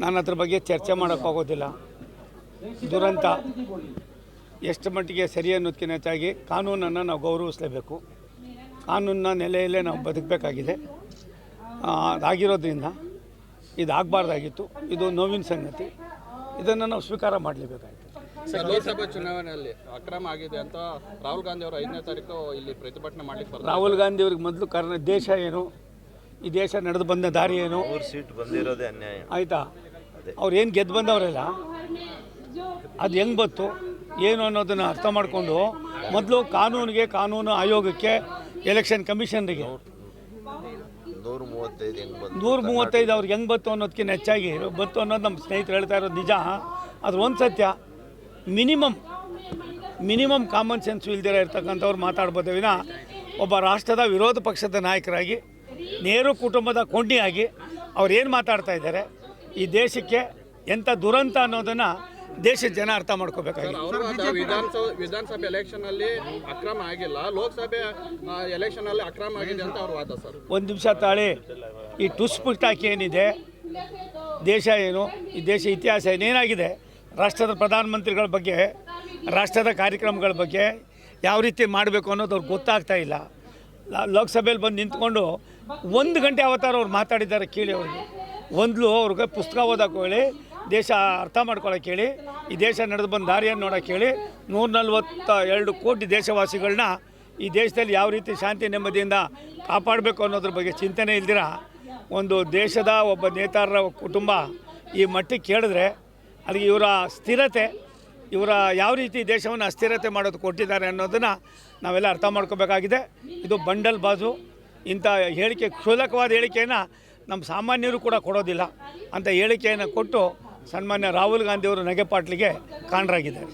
ನಾನು ಅದ್ರ ಬಗ್ಗೆ ಚರ್ಚೆ ಮಾಡೋಕ್ಕಾಗೋದಿಲ್ಲ. ದುರಂತ ಎಷ್ಟು ಮಟ್ಟಿಗೆ ಸರಿ ಅನ್ನೋದಕ್ಕಿಂತ ಹೆಚ್ಚಾಗಿ ಕಾನೂನನ್ನು ನಾವು ಗೌರವಿಸಲೇಬೇಕು. ಕಾನೂನಿನ ನೆಲೆಯಲ್ಲೇ ನಾವು ಬದುಕಬೇಕಾಗಿದೆ. ಅದಾಗಿರೋದ್ರಿಂದ ಇದಾಗಬಾರ್ದಾಗಿತ್ತು. ಇದು ನೋವಿನ ಸಂಗತಿ. ಇದನ್ನು ನಾವು ಸ್ವೀಕಾರ ಮಾಡಲೇಬೇಕಾಗಿತ್ತು. ಲೋಕಸಭಾ ಚುನಾವಣೆಯಲ್ಲಿ ಅಕ್ರಮ ಆಗಿದೆ ಅಂತ ರಾಹುಲ್ ಗಾಂಧಿ ಅವರು 5ನೇ ತಾರೀಕು ಇಲ್ಲಿ ಪ್ರತಿಭಟನೆ ಮಾಡಲಿಕ್ಕೆ ರಾಹುಲ್ ಗಾಂಧಿ ಅವ್ರಿಗೆ ಮೊದಲು ದೇಶ ಏನು, ಈ ದೇಶ ನಡೆದು ಬಂದ ದಾರಿ ಏನು, ಸೀಟ್ ಬಂದಿರೋದೇ ಅನ್ಯಾಯ ಆಯಿತಾ? ಅವ್ರು ಏನು ಗೆದ್ದು ಬಂದವರೆಲ್ಲ ಅದು ಹೆಂಗೆ ಬತ್ತು ಏನು ಅನ್ನೋದನ್ನು ಅರ್ಥ ಮಾಡಿಕೊಂಡು ಮೊದಲು ಕಾನೂನು ಆಯೋಗಕ್ಕೆ, ಎಲೆಕ್ಷನ್ ಕಮಿಷನ್ರಿಗೆ 135 ಅವ್ರಿಗೆ ಹೆಂಗೆ ಬತ್ತು ಅನ್ನೋದಕ್ಕಿಂತ ಹೆಚ್ಚಾಗಿ ಬತ್ತು ಅನ್ನೋದು ನಮ್ಮ ಸ್ನೇಹಿತರು ಹೇಳ್ತಾ ಇರೋದು ನಿಜ. ಅದು ಒಂದು ಸತ್ಯ. ಮಿನಿಮಮ್ ಕಾಮನ್ ಸೆನ್ಸು ಇಲ್ದಿರ ಇರ್ತಕ್ಕಂಥವ್ರು ಮಾತಾಡ್ಬೋದು ವಿನ ಒಬ್ಬ ರಾಷ್ಟ್ರದ ವಿರೋಧ ಪಕ್ಷದ ನಾಯಕರಾಗಿ, ನೆಹರು ಕುಟುಂಬದ ಕೊಂಡಿಯಾಗಿ ಅವ್ರು ಏನು ಮಾತಾಡ್ತಾ ಇದ್ದಾರೆ, ಈ ದೇಶಕ್ಕೆ ಎಂಥ ದುರಂತ ಅನ್ನೋದನ್ನು ದೇಶದ ಜನ ಅರ್ಥ ಮಾಡ್ಕೋಬೇಕಾಗಿದೆ. ವಿಧಾನಸಭೆ ಎಲೆಕ್ಷನ್ ಅಲ್ಲಿ ಅಕ್ರಮ ಆಗಿಲ್ಲ, ಲೋಕಸಭೆ ಎಲೆಕ್ಷನ್ ಅಲ್ಲಿ ಅಕ್ರಮ ಆಗಿದೆ ಅಂತ ಅವ್ರ ವಾದ ಸರ್. ಒಂದು ನಿಮಿಷ ತಾಳಿ. ಈ ಟುಸ್ಪುಟಾಕಿ ಏನಿದೆ, ದೇಶ ಏನು, ಈ ದೇಶ ಇತಿಹಾಸ ಏನೇನಾಗಿದೆ, ರಾಷ್ಟ್ರದ ಪ್ರಧಾನಮಂತ್ರಿಗಳ ಬಗ್ಗೆ, ರಾಷ್ಟ್ರದ ಕಾರ್ಯಕ್ರಮಗಳ ಬಗ್ಗೆ ಯಾವ ರೀತಿ ಮಾಡಬೇಕು ಅನ್ನೋದು ಅವ್ರಿಗೆ ಗೊತ್ತಾಗ್ತಾ ಇಲ್ಲ. ಲೋಕಸಭೆಯಲ್ಲಿ ಬಂದು ನಿಂತ್ಕೊಂಡು 1 ಗಂಟೆ ಅವತಾರ ಅವ್ರು ಮಾತಾಡಿದ್ದಾರೆ. ಕೇಳಿ ಅವ್ರಿಗೆ ಅವ್ರಿಗೆ ಪುಸ್ತಕ ಓದೋಕೆ ಹೇಳಿ, ದೇಶ ಅರ್ಥ ಮಾಡ್ಕೊಳ್ಳೋಕೆ ಹೇಳಿ, ಈ ದೇಶ ನಡೆದು ಬಂದ ದಾರಿಯನ್ನು ನೋಡೋಕೆ ಹೇಳಿ, 142 ಕೋಟಿ ದೇಶವಾಸಿಗಳನ್ನ ಈ ದೇಶದಲ್ಲಿ ಯಾವ ರೀತಿ ಶಾಂತಿ ನೆಮ್ಮದಿಯಿಂದ ಕಾಪಾಡಬೇಕು ಅನ್ನೋದ್ರ ಬಗ್ಗೆ ಚಿಂತನೆ ಇಲ್ದಿರ ಒಂದು ದೇಶದ ಒಬ್ಬ ನೇತಾರರ ಕುಟುಂಬ ಈ ಮಟ್ಟಿಗೆ ಕೇಳಿದ್ರೆ ಅದಕ್ಕೆ ಇವರ ಸ್ಥಿರತೆ, ಇವರ ಯಾವ ರೀತಿ ದೇಶವನ್ನು ಅಸ್ಥಿರತೆ ಮಾಡೋದು ಕೊಟ್ಟಿದ್ದಾರೆ ಅನ್ನೋದನ್ನು ನಾವೆಲ್ಲ ಅರ್ಥ ಮಾಡ್ಕೋಬೇಕಾಗಿದೆ. ಇದು ಬಂಡಲ್ ಬಾಜು. ಇಂಥ ಹೇಳಿಕೆ, ಕ್ಷುಲ್ಲಕವಾದ ಹೇಳಿಕೆಯನ್ನು ನಮ್ಮ ಸಾಮಾನ್ಯರು ಕೂಡ ಕೊಡೋದಿಲ್ಲ. ಅಂಥ ಹೇಳಿಕೆಯನ್ನು ಕೊಟ್ಟು ಸನ್ಮಾನ್ಯ ರಾಹುಲ್ ಗಾಂಧಿಯವರು ನಗೆಪಾಟ್ಲಿಗೆ ಕಾರಣರಾಗಿದ್ದಾರೆ.